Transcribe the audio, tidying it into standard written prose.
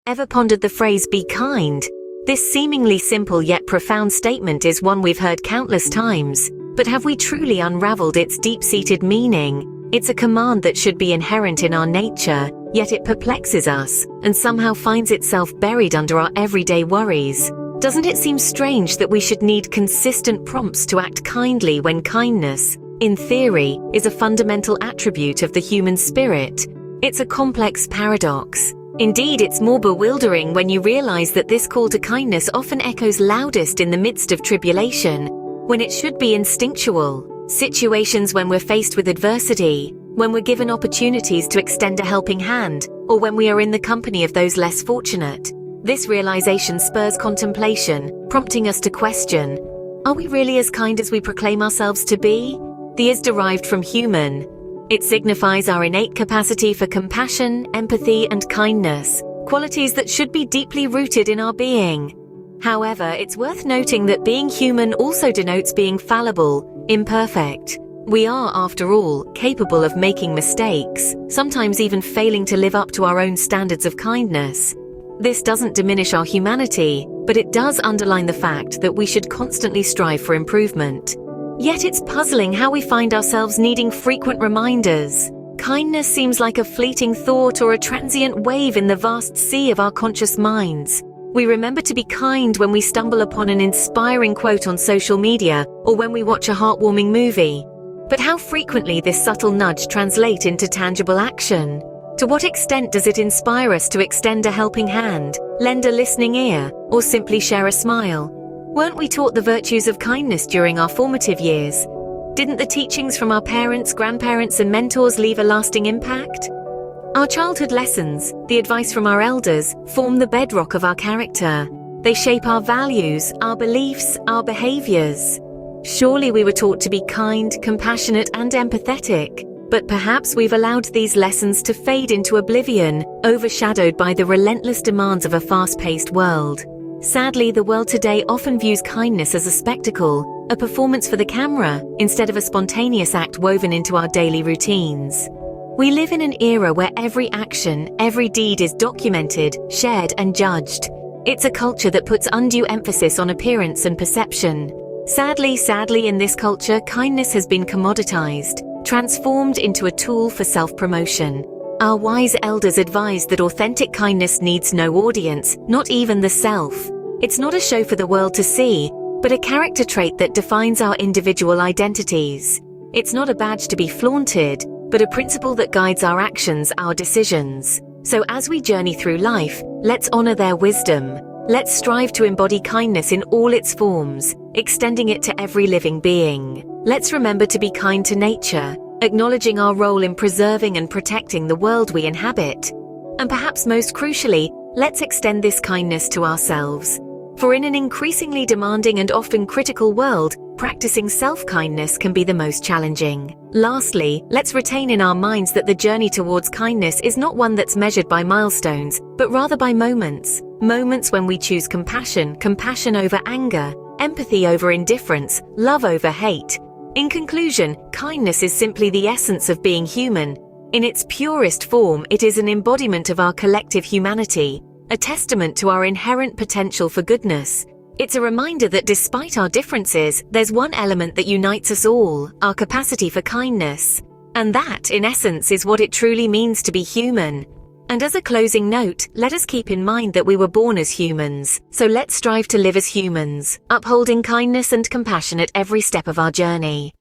Ever pondered the phrase, "be kind"? This seemingly simple yet profound statement is one we've heard countless times, but have we truly unraveled its deep-seated meaning? It's a command that should be inherent in our nature, yet it perplexes us, and somehow finds itself buried under our everyday worries. Doesn't it seem strange that we should need consistent prompts to act kindly when kindness, in theory, is a fundamental attribute of the human spirit? It's a complex paradox. Indeed, it's more bewildering when you realize that this call to kindness often echoes loudest in the midst of tribulation, when it should be instinctual. Situations when we're faced with adversity, when we're given opportunities to extend a helping hand, or when we are in the company of those less fortunate. This realization spurs contemplation, prompting us to question, are we really as kind as we proclaim ourselves to be? The is derived from human. It signifies our innate capacity for compassion, empathy, and kindness, qualities that should be deeply rooted in our being. However, it's worth noting that being human also denotes being fallible, imperfect. We are, after all, capable of making mistakes, sometimes even failing to live up to our own standards of kindness. This doesn't diminish our humanity, but it does underline the fact that we should constantly strive for improvement. Yet it's puzzling how we find ourselves needing frequent reminders. Kindness seems like a fleeting thought or a transient wave in the vast sea of our conscious minds. We remember to be kind when we stumble upon an inspiring quote on social media or when we watch a heartwarming movie. But how frequently this subtle nudge translates into tangible action? To what extent does it inspire us to extend a helping hand, lend a listening ear, or simply share a smile? Weren't we taught the virtues of kindness during our formative years? Didn't the teachings from our parents, grandparents, and mentors leave a lasting impact? Our childhood lessons, the advice from our elders, form the bedrock of our character. They shape our values, our beliefs, our behaviors. Surely we were taught to be kind, compassionate, and empathetic. But perhaps we've allowed these lessons to fade into oblivion, overshadowed by the relentless demands of a fast-paced world. Sadly, the world today often views kindness as a spectacle, a performance for the camera, instead of a spontaneous act woven into our daily routines. We live in an era where every action, every deed is documented, shared, and judged. It's a culture that puts undue emphasis on appearance and perception. Sadly, in this culture, kindness has been commoditized, transformed into a tool for self-promotion. Our wise elders advise that authentic kindness needs no audience, not even the self. It's not a show for the world to see, but a character trait that defines our individual identities. It's not a badge to be flaunted, but a principle that guides our actions, our decisions. So as we journey through life, let's honor their wisdom. Let's strive to embody kindness in all its forms, extending it to every living being. Let's remember to be kind to nature, acknowledging our role in preserving and protecting the world we inhabit. And perhaps most crucially, let's extend this kindness to ourselves. For in an increasingly demanding and often critical world, practicing self-kindness can be the most challenging. Lastly, let's retain in our minds that the journey towards kindness is not one that's measured by milestones, but rather by moments. Moments when we choose compassion over anger, empathy over indifference, love over hate. In conclusion, kindness is simply the essence of being human. In its purest form, it is an embodiment of our collective humanity, a testament to our inherent potential for goodness. It's a reminder that despite our differences, there's one element that unites us all, our capacity for kindness. And that, in essence, is what it truly means to be human. And as a closing note, let us keep in mind that we were born as humans, so let's strive to live as humans, upholding kindness and compassion at every step of our journey.